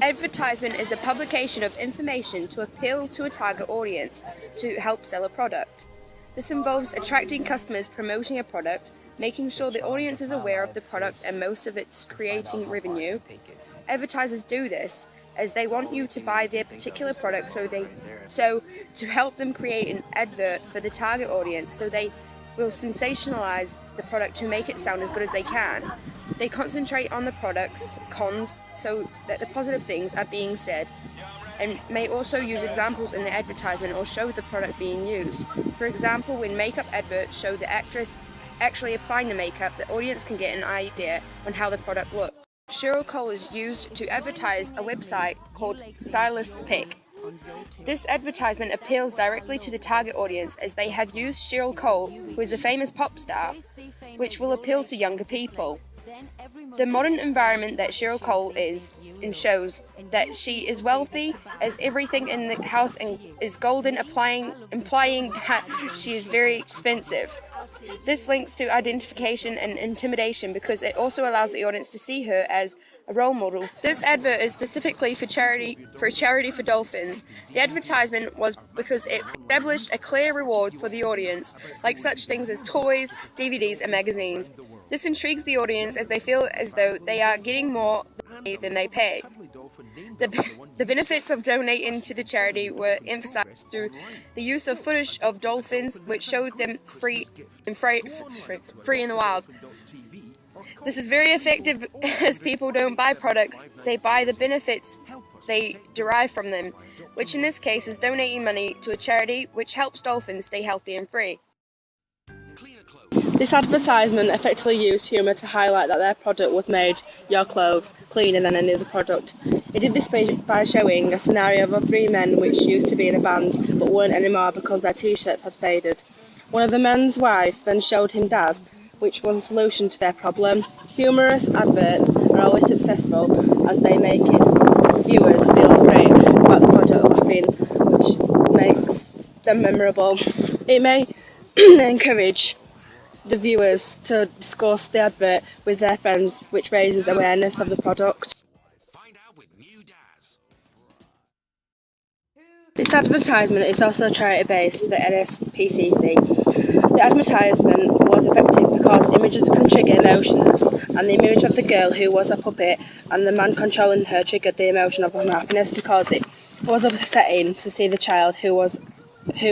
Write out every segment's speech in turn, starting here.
Advertisement is the publication of information to appeal to a target audience to help sell a product. This involves attracting customers, promoting a product, making sure the audience is aware of the product, and most of it's creating revenue. Advertisers do this as they want you to buy their particular product, so to help them create an advert for the target audience, so they will sensationalize the product to make it sound as good as they can. They concentrate on the product's cons so that the positive things are being said, and may also use examples in the advertisement or show the product being used. For example, when makeup adverts show the actress actually applying the makeup, the audience can get an idea on how the product looks. Cheryl Cole is used to advertise a website called Stylist Pick. This advertisement appeals directly to the target audience as they have used Cheryl Cole, who is a famous pop star, which will appeal to younger people. The modern environment that Cheryl Cole is in shows that she is wealthy, as everything in the house is golden, implying that she is very expensive. This links to identification and intimidation because it also allows the audience to see her as a role model. This advert is specifically for charity for dolphins. The advertisement was because it established a clear reward for the audience, like such things as toys, DVDs, and magazines. This intrigues the audience as they feel as though they are getting more than they pay. The benefits of donating to the charity were emphasized through the use of footage of dolphins, which showed them free in the wild. This is very effective as people don't buy products, they buy the benefits they derive from them, which in this case is donating money to a charity which helps dolphins stay healthy and free. This advertisement effectively used humour to highlight that their product was made your clothes cleaner than any other product. It did this by showing a scenario of 3 men which used to be in a band but weren't anymore because their t-shirts had faded. One of the men's wife then showed him Daz, which was a solution to their problem. Humorous adverts are always successful as they make viewers feel great about the product laughing, which makes them memorable. It may encourage the viewers to discuss the advert with their friends, which raises awareness of the product. This advertisement is also charity based for the NSPCC. The advertisement was effective because images can trigger emotions, and the image of the girl who was a puppet and the man controlling her triggered the emotion of unhappiness because it was upsetting to see the child who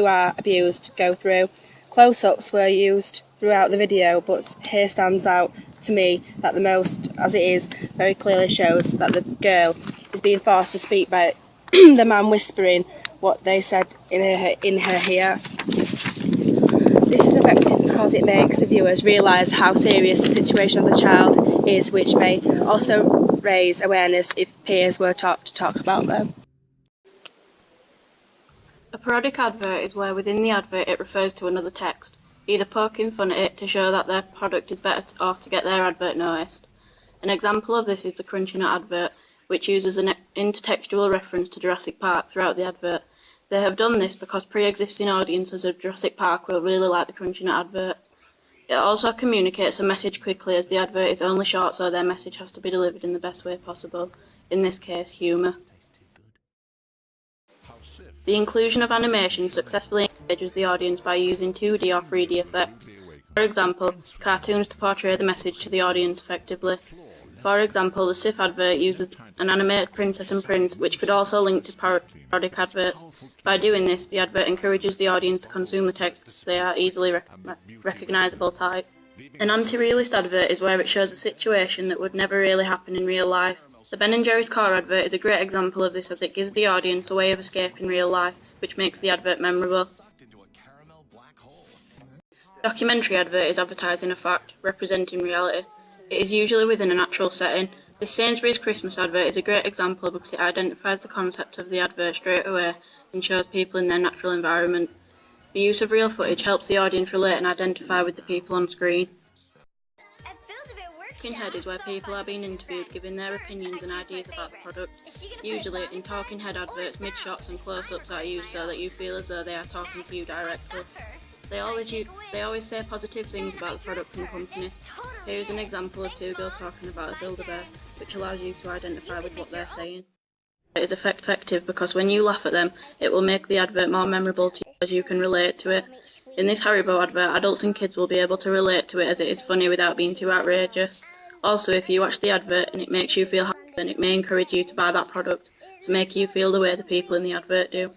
are abused go through. Close-ups were used throughout the video, but here stands out to me that the most, as it is, very clearly shows that the girl is being forced to speak by the man whispering what they said in her ear. This is effective because it makes the viewers realise how serious the situation of the child is, which may also raise awareness if peers were taught to talk about them. A parodic advert is where within the advert it refers to another text, either poking fun at it to show that their product is better or to get their advert noticed. An example of this is the Crunchy Nut advert, which uses an intertextual reference to Jurassic Park throughout the advert. They have done this because pre-existing audiences of Jurassic Park will really like the Crunchy Nut advert. It also communicates a message quickly as the advert is only short, so their message has to be delivered in the best way possible, in this case humour. The inclusion of animation successfully engages the audience by using 2D or 3D effects. For example, cartoons to portray the message to the audience effectively. For example, the Sif advert uses an animated princess and prince, which could also link to parodic adverts. By doing this, the advert encourages the audience to consume the text because they are easily recognisable type. An anti-realist advert is where it shows a situation that would never really happen in real life. The Ben & Jerry's car advert is a great example of this as it gives the audience a way of escape in real life, which makes the advert memorable. Documentary advert is advertising a fact, representing reality. It is usually within a natural setting. This Sainsbury's Christmas advert is a great example because it identifies the concept of the advert straight away and shows people in their natural environment. The use of real footage helps the audience relate and identify with the people on screen. Talking Head is where people are being interviewed giving their opinions and ideas about the product. Usually, in Talking Head adverts, mid-shots and close-ups are used so that you feel as though they are talking to you directly. They always say positive things about the product and company. Here is an example of 2 girls talking about a Build-A-Bear, which allows you to identify with what they're saying. is effective because when you laugh at them, it will make the advert more memorable to you as you can relate to it. In this Haribo advert, adults and kids will be able to relate to it as it is funny without being too outrageous. Also, if you watch the advert and it makes you feel happy, then it may encourage you to buy that product to make you feel the way the people in the advert do.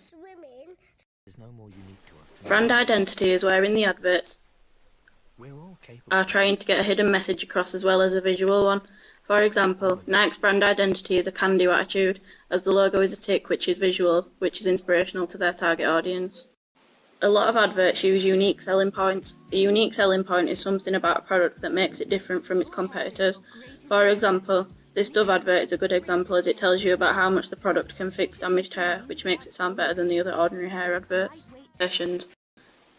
Brand identity is where in the adverts are trying to get a hidden message across as well as a visual one. For example, Nike's brand identity is a can-do attitude, as the logo is a tick which is visual, which is inspirational to their target audience. A lot of adverts use unique selling points. A unique selling point is something about a product that makes it different from its competitors. For example, this Dove advert is a good example as it tells you about how much the product can fix damaged hair, which makes it sound better than the other ordinary hair adverts.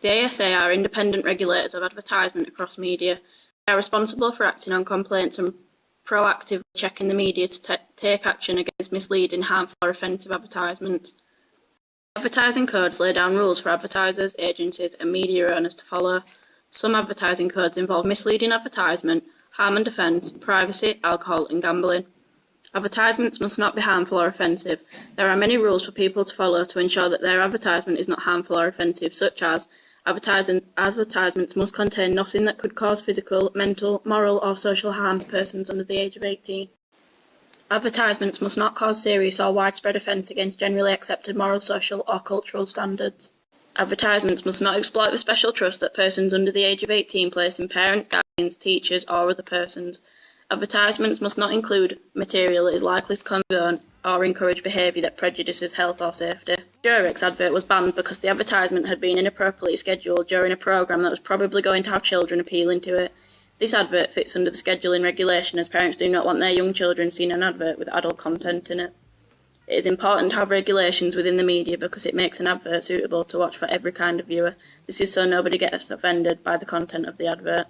The ASA are independent regulators of advertisement across media. They are responsible for acting on complaints and proactively checking the media to take action against misleading, harmful or offensive advertisements. Advertising codes lay down rules for advertisers, agencies and media owners to follow. Some advertising codes involve misleading advertisement, harm and offence, privacy, alcohol and gambling. Advertisements must not be harmful or offensive. There are many rules for people to follow to ensure that their advertisement is not harmful or offensive, such as advertisements must contain nothing that could cause physical, mental, moral or social harm to persons under the age of 18. Advertisements must not cause serious or widespread offence against generally accepted moral, social or cultural standards. Advertisements must not exploit the special trust that persons under the age of 18 place in parents, guardians, teachers or other persons. Advertisements must not include material that is likely to condone or encourage behaviour that prejudices health or safety. Durex advert was banned because the advertisement had been inappropriately scheduled during a programme that was probably going to have children appealing to it. This advert fits under the scheduling regulation as parents do not want their young children seeing an advert with adult content in it. It is important to have regulations within the media because it makes an advert suitable to watch for every kind of viewer. This is so nobody gets offended by the content of the advert.